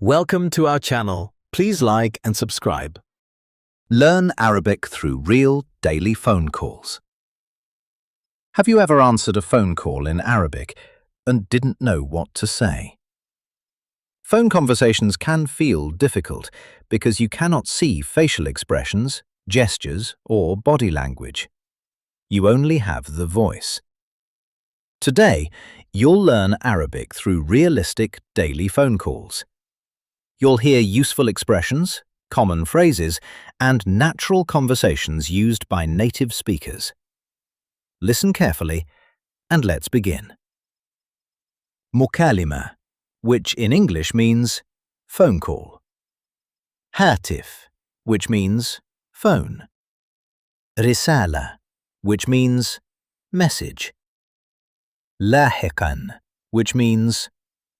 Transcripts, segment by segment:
Welcome to our channel. Please like and subscribe. Learn Arabic through real, daily phone calls. Have you ever answered a phone call in Arabic and didn't know what to say? Phone conversations can feel difficult because you cannot see facial expressions, gestures, or body language. You only have the voice. Today, you'll learn Arabic through realistic daily phone calls. You'll hear useful expressions, common phrases, and natural conversations used by native speakers. Listen carefully, and let's begin. Mukalima, which in English means phone call. Hatif, which means phone. Risala, which means message. Lahiqan, which means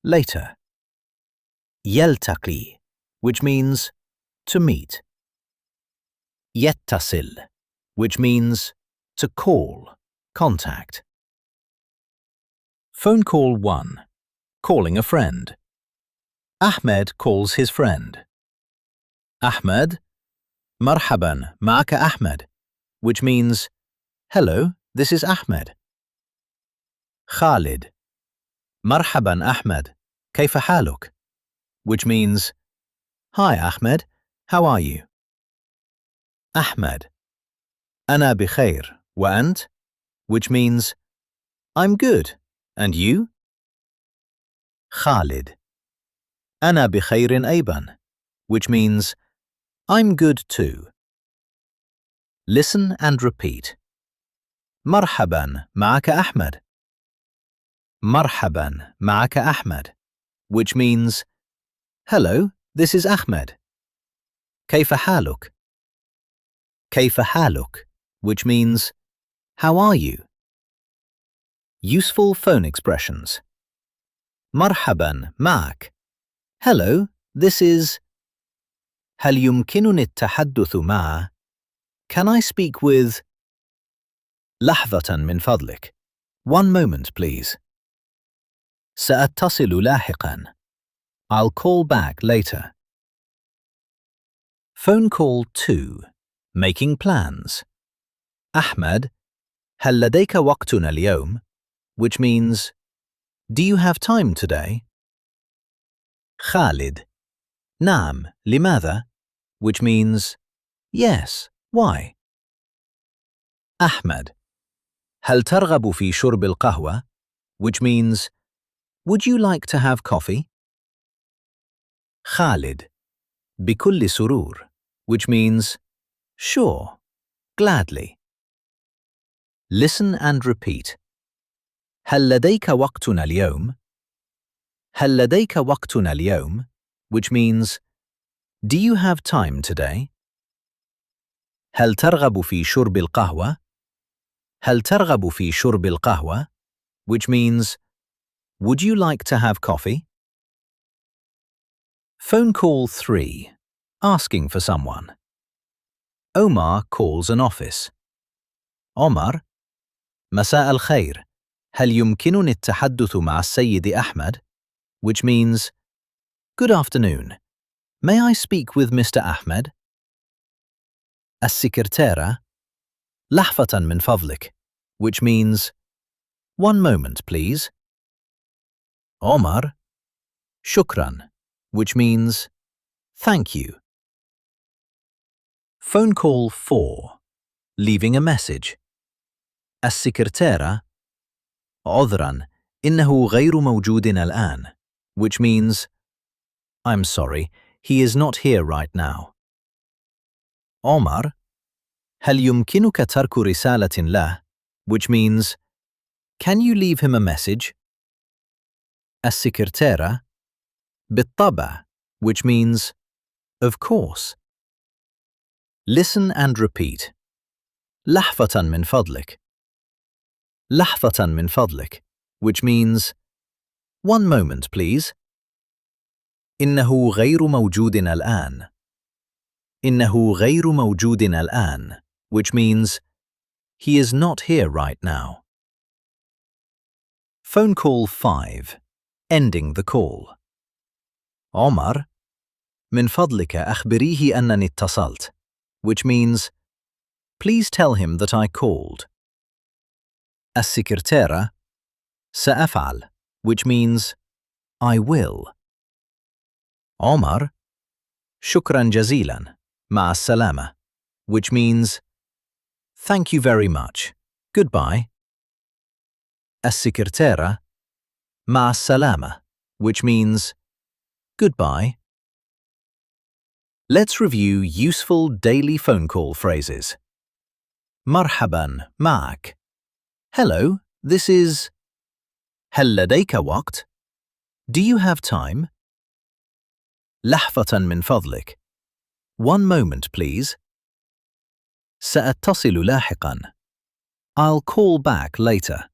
later. Yeltaqi, which means to meet. Yettasil, which means to call, contact. Phone call 1. Calling a friend. Ahmed calls his friend. Ahmed, marhaban, ma'aka Ahmed, which means, hello, this is Ahmed. Khalid, marhaban Ahmed, kayfa haluk, which means, hi Ahmed, how are you? Ahmed, ana bikhair, wa ant, which means, I'm good, and you? Khalid, ana bikhairin ayban, which means, I'm good too. Listen and repeat. Marhaban ma'aka Ahmed. Marhaban ma'aka Ahmed, which means, hello, this is Ahmed. Kayfa haluk. Kayfa haluk, which means, how are you? Useful phone expressions. Marhaban ma'ak. Hello, this is. هل يمكنني التحدث مع. Can I speak with. لحظة من فضلك. One moment, please. سأتصل لاحقاً. I'll call back later. Phone call 2. Making plans. Ahmed, هل لديك وقتنا اليوم? Which means, do you have time today? Khalid, نعم, لماذا? Which means, yes, why? Ahmed, هل ترغب في شرب القهوة? Which means, would you like to have coffee? Khalid, بكل سرور, which means, sure, gladly. Listen and repeat. هل لديك وقتنا اليوم? هل لديك وقتنا اليوم? Which means, do you have time today? هل ترغب في شرب القهوة? هل ترغب في شرب القهوة? Which means, would you like to have coffee? Phone call 3. Asking for someone. Omar calls an office. Omar, مساء الخير. هل يمكنني التحدث مع السيد أحمد? Which means, good afternoon. May I speak with Mr. Ahmed? السكرتيرة, لحظة من فضلك, which means, one moment, please. Omar, shukran, which means, thank you. Phone call 4. Leaving a message. السكرتيرة, عذرا, إنه غير موجود الآن, which means, I'm sorry, he is not here right now. Omar, هل يمكنك ترك رسالة له? Which means, can you leave him a message? السكرتيرة, بالطبع, which means, of course. Listen and repeat. لحظة من فضلك. لحظة من فضلك, which means, one moment, please. إنه غير موجود الآن. إنه غير موجود الآن, which means, he is not here right now. Phone call 5. Ending the call. عمر من فضلك أخبريه أنني اتصلت, which means please tell him that I called. السكرتيرة سأفعل, which means I will. عمر شكرا جزيلا مع السلامة, which means thank you very much, goodbye. السكرتيرة مع السلامة, which means goodbye. Let's review useful daily phone call phrases. مرحبا معك. Hello, this is. هل لديك وقت? Do you have time? لحظة من فضلك. One moment, please. سأتصل لاحقا. I'll call back later.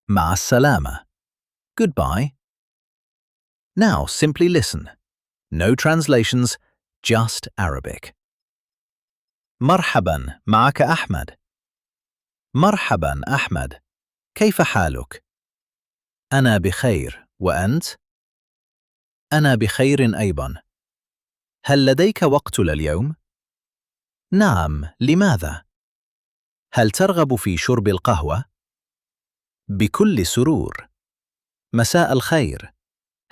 مع السلامة. Goodbye. Now simply listen. No translations, just Arabic. مرحبا معك أحمد. مرحبا أحمد. كيف حالك؟ أنا بخير، وأنت؟ أنا بخير أيضا. هل لديك وقت لليوم؟ نعم، لماذا؟ هل ترغب في شرب القهوة؟ بكل سرور. مساء الخير.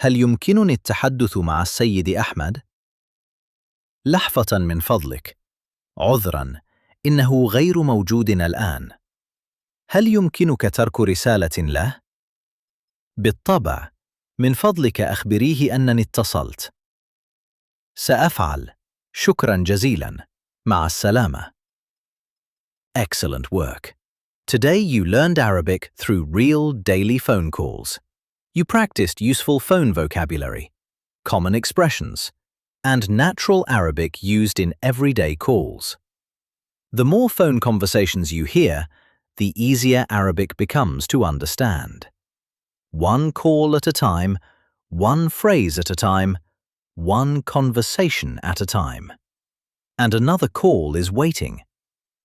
هل يمكنني التحدث مع السيد أحمد؟ لحظة من فضلك. عذراً، إنه غير موجود الآن. هل يمكنك ترك رسالة له؟ بالطبع. من فضلك أخبريه أنني اتصلت. سأفعل. شكراً جزيلاً. مع السلامة. Excellent work. Today you learned Arabic through real daily phone calls. You practiced useful phone vocabulary, common expressions, and natural Arabic used in everyday calls. The more phone conversations you hear, the easier Arabic becomes to understand. One call at a time, one phrase at a time, one conversation at a time. And another call is waiting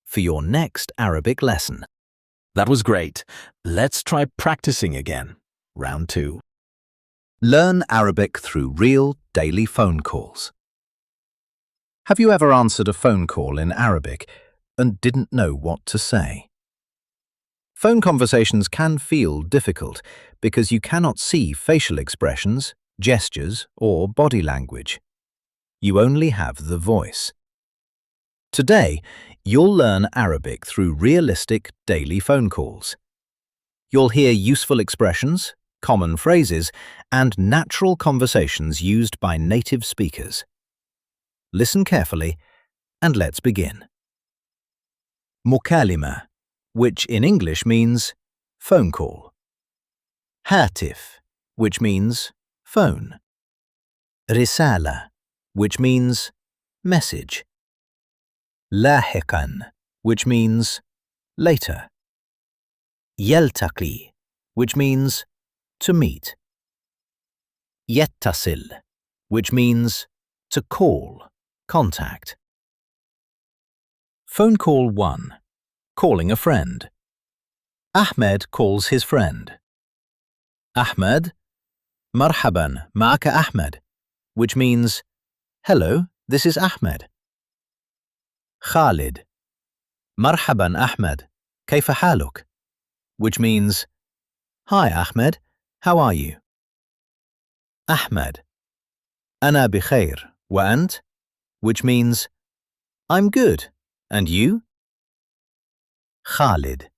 for your next Arabic lesson. That was great. Let's try practicing again. Round 2. Learn Arabic through real daily phone calls. Have you ever answered a phone call in Arabic and didn't know what to say? Phone conversations can feel difficult because you cannot see facial expressions, gestures, or body language. You only have the voice. Today, you'll learn Arabic through realistic daily phone calls. You'll hear useful expressions, common phrases, and natural conversations used by native speakers. Listen carefully, and let's begin. مكالمة, which in English means phone call. هاتف, which means phone. رسالة, which means message. لاحقاً, which means later. يلتقي, which means to meet. يتصل, which means to call, contact. Phone call 1. Calling a friend. Ahmed calls his friend. Ahmed, مرحباً معك أحمد, which means hello, this is Ahmed. Khalid, مرحباً أحمد, كيف حالك? Which means hi Ahmed, how are you? Ahmed, أنا بخير, وأنت? Which means I'm good, and you? Khalid,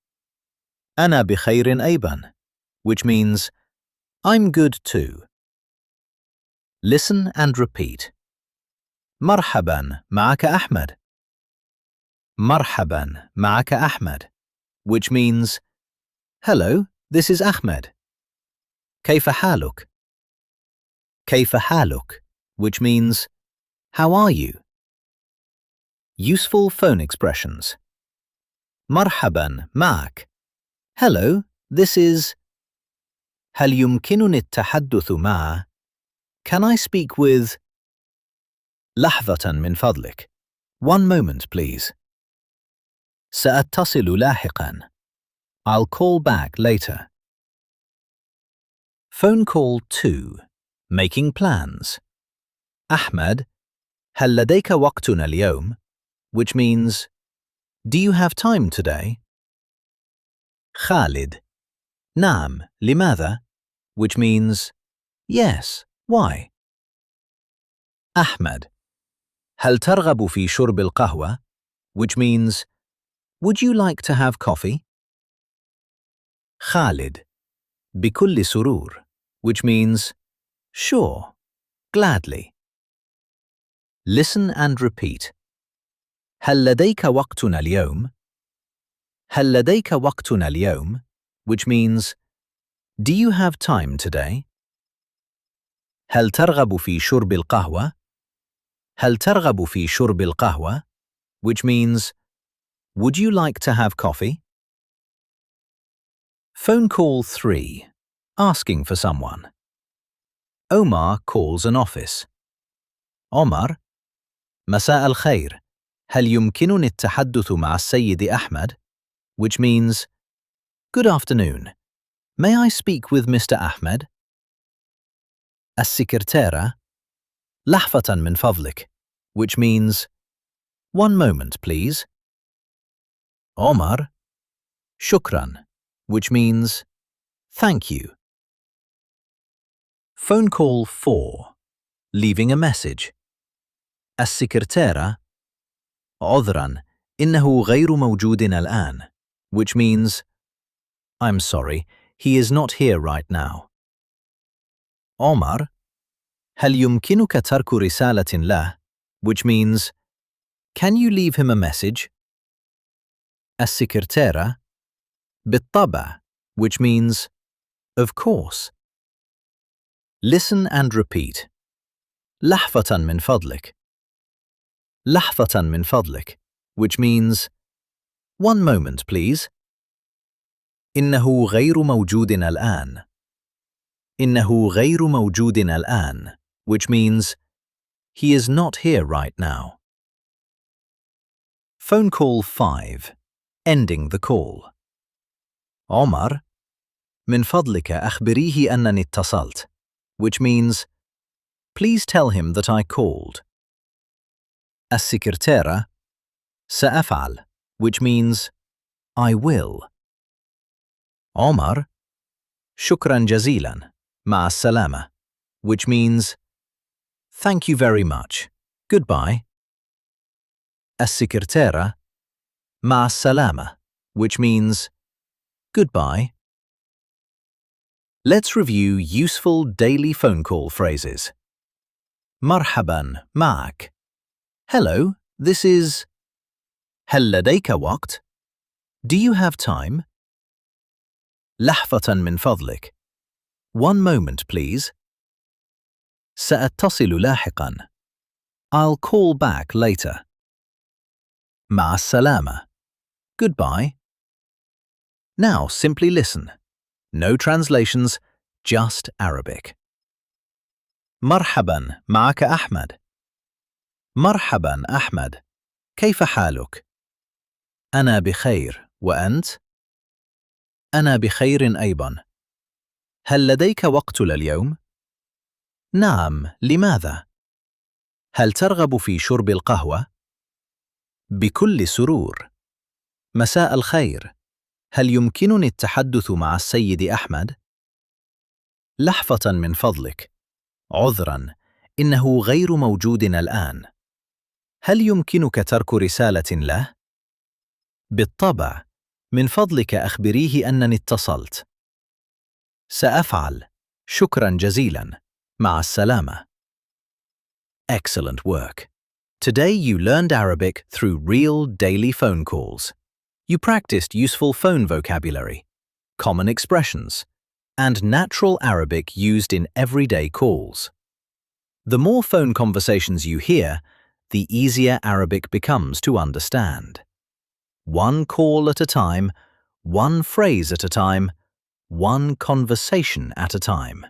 أنا بخير أيضاً, which means I'm good too. Listen and repeat. مرحباً معك أحمد. مرحباً معك أحمد, which means hello, this is Ahmed. كيف حالك? كيف حالك, which means how are you? Useful phone expressions. مرحباً معك. Hello, this is. هل يمكنني التحدث مع. Can I speak with. لحظة من فضلك. One moment, please. سأتصل لاحقاً. I'll call back later. Phone call 2. Making plans. أحمد هل لديك وقتنا اليوم? Which means, do you have time today? خالد نعم لماذا? Which means, yes, why? أحمد هل ترغب في شرب القهوة? Which means, would you like to have coffee? خالد بكل سرور, which means, sure, gladly. Listen and repeat. هل لديك وقتنا اليوم? هل لديك وقتنا اليوم? Which means, do you have time today? هل ترغب في شرب القهوة؟ هل ترغب في شرب القهوة? Which means, would you like to have coffee? Phone call 3. Asking for someone. Omar calls an office. عمر مساء الخير. هل يمكنني التحدث مع السيد أحمد? Which means, good afternoon. May I speak with Mr. Ahmed? السكرتيرة لحظة من فضلك, which means, one moment please. عمر شكرا, which means, thank you. Phone call 4. Leaving a message. السكرتيرة عذرا إنه غير موجود الآن, which means, I'm sorry, he is not here right now. عمر هل يمكنك ترك رسالة له? Which means, can you leave him a message? السكرتيرة بالطبع, which means, of course. Listen and repeat. لحظة من فضلك. لحظة من فضلك, which means, one moment please. إنه غير موجود الآن. إنه غير موجود الآن, which means, he is not here right now. Phone call 5. Ending the call. عمر من فضلك أخبريه أنني اتصلت, which means, please tell him that I called. السكرتيرة سأفعل, which means, I will. عمر شكرا جزيلا مع السلامة, which means, thank you very much, goodbye. السكرتيرة مع السلامة, which means, goodbye. Let's review useful daily phone call phrases. مرحبا معك. Hello, this is. هل لديك وقت? Do you have time? لحظة من فضلك. One moment, please. سأتصل لاحقا. I'll call back later. مع السلامة. Goodbye. Now simply listen. No translations, just Arabic. مرحبا معك أحمد. مرحبا أحمد. كيف حالك؟ أنا بخير، وأنت؟ أنا بخير أيضا. هل لديك وقت لليوم؟ نعم، لماذا؟ هل ترغب في شرب القهوة؟ بكل سرور. مساء الخير. هل يمكنني التحدث مع السيد أحمد؟ لحظة من فضلك. عذرا، إنه غير موجود الآن. هل يمكنك ترك رسالة له؟ بالطبع، من فضلك أخبريه أنني اتصلت. سأفعل. شكرا جزيلا. مع السلامة. Excellent work. Today you learned Arabic through real daily phone calls. You practiced useful phone vocabulary, common expressions, and natural Arabic used in everyday calls. The more phone conversations you hear, the easier Arabic becomes to understand. One call at a time, one phrase at a time, one conversation at a time.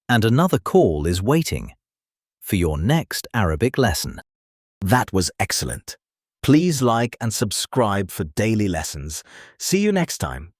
And another call is waiting for your next Arabic lesson. That was excellent. Please like and subscribe for daily lessons. See you next time.